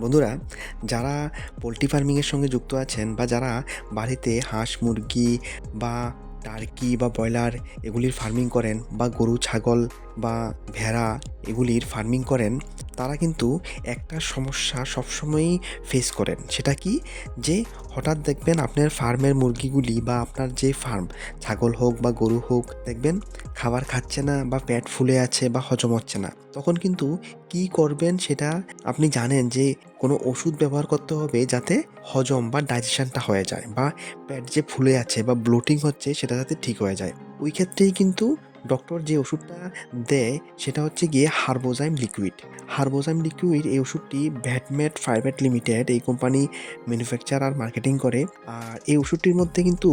বন্ধুরা, যারা পোলট্রি ফার্মিংয়ের সঙ্গে যুক্ত আছেন বা যারা বাড়িতে হাঁস মুরগি বা টার্কি বা ব্রয়লার এগুলির ফার্মিং করেন বা গরু ছাগল বা ভেড়া এগুলির ফার্মিং করেন, তারা কিন্তু একটা সমস্যা সবসময়ই ফেস করেন। সেটা কি, যে হঠাৎ দেখবেন আপনার ফার্মের মুরগিগুলি বা আপনার যে ফার্ম ছাগল হোক বা গরু হোক, দেখবেন খাবার খাচ্ছে না বা পেট ফুলে আছে বা হজম হচ্ছে না। তখন কিন্তু কি করবেন সেটা আপনি জানেন যে কোনো ওষুধ ব্যবহার করতে হবে যাতে হজম বা ডাইজেশনটা হয়ে যায়, বা পেট যে ফুলে আছে বা ব্লোটিং হচ্ছে সেটা যাতে ঠিক হয়ে যায়। ওই ক্ষেত্রেই কিন্তু ডক্টর যে ওষুধটা দেয় সেটা হচ্ছে গিয়ে হার্বোজাইম লিকুইড। হার্বোজাইম লিকুইড এই ওষুধটি ভ্যাটমেট প্রাইভেট লিমিটেড এই কোম্পানি ম্যানুফ্যাকচার আর মার্কেটিং করে। আর এই ওষুধটির মধ্যে কিন্তু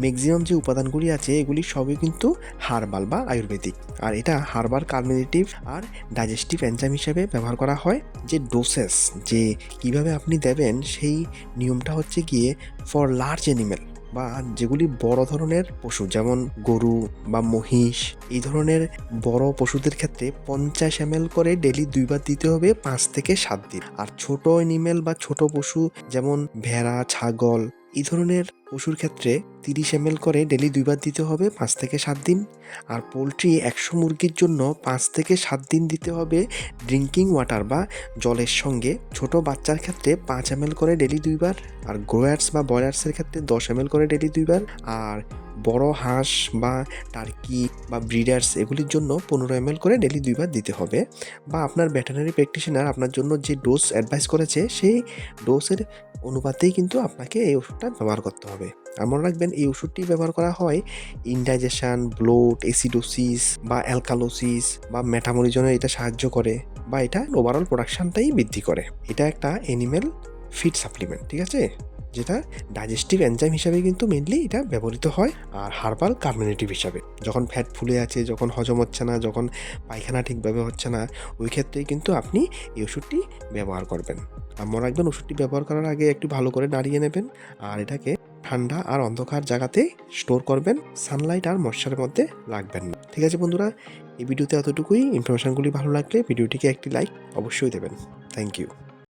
ম্যাক্সিমাম যে উপাদানগুলি আছে এগুলি সবই কিন্তু হার্বাল বা আয়ুর্বেদিক। আর এটা হার্বাল কার্মিনেটিভ আর ডাইজেস্টিভ এনজাইম হিসেবে ব্যবহার করা হয়। যে ডোসেস, যে কিভাবে আপনি দেবেন, সেই নিয়মটা হচ্ছে গিয়ে ফর লার্জ অ্যানিমেল বা যেগুলি বড় ধরনের পশু, যেমন গরু বা মহিষ, এই ধরনের বড় পশুদের ক্ষেত্রে 50 ml করে ডেলি 2 বার দিতে হবে 5 থেকে 7 দিন। আর ছোট অ্যানিমেল বা ছোট পশু যেমন ভেড়া ছাগল এই ধরনের পশুর ক্ষেত্রে 30 ml করে ডেলি 2 বার দিতে হবে 5 থেকে 7 দিন। আর পোলট্রি 100 মুরগির জন্য 5 থেকে 7 দিন দিতে হবে ড্রিঙ্কিং ওয়াটার বা জলের সঙ্গে। ছোট বাচ্চার ক্ষেত্রে 5 ml করে ডেলি 2 বার। আর গ্রোয়ার্স বা ব্রয়লার্সের ক্ষেত্রে 10 ml করে ডেলি 2 বার। আর বড় হাঁস বা টার্কি বা ব্রিডার্স এগুলির জন্য 15 ml করে ডেলি 2 বার দিতে হবে। বা আপনার ভেটেরিনারি প্র্যাকটিশনার আপনার জন্য যে ডোজ অ্যাডভাইস করেছে সেই ডোজের অনুপাতেই কিন্তু আপনাকে এই ওষুধটা ব্যবহার করতে হবে। আর মনে রাখবেন, এই ওষুধটি ব্যবহার করা হয় ইনডাইজেশন, ব্লোট, অ্যাসিডোসিস বা অ্যালকালোসিস বা মেটাবলিজমে এটা সাহায্য করে, বা এটা ওভারঅল প্রোডাকশনটাই বৃদ্ধি করে। এটা একটা অ্যানিমেল ফিড সাপ্লিমেন্ট, ঠিক আছে, যেটা ডাইজেস্টিভ এনজাইম হিসাবে কিন্তু মেনলি এটা ব্যবহৃত হয়। আর হার্বাল কার্মিনেটিভ হিসাবে যখন ফ্যাট ফুলে আছে, যখন হজম হচ্ছে না, যখন পায়খানা ঠিকভাবে হচ্ছে না, ওই ক্ষেত্রেই কিন্তু আপনি এই ওষুধটি ব্যবহার করবেন। আর মনে রাখবেন, ওষুধটি ব্যবহার করার আগে একটু ভালো করে নাড়িয়ে নেবেন। আর এটাকে ঠান্ডা আর অন্ধকার জায়গাতে স্টোর করবেন, সানলাইট আর ময়শ্চারের মধ্যে রাখবেন না। ঠিক আছে বন্ধুরা, এই ভিডিওতে এতটুকুই। ইনফরমেশনগুলি ভালো লাগলে ভিডিওটিকে একটি লাইক অবশ্যই দেবেন। Thank you.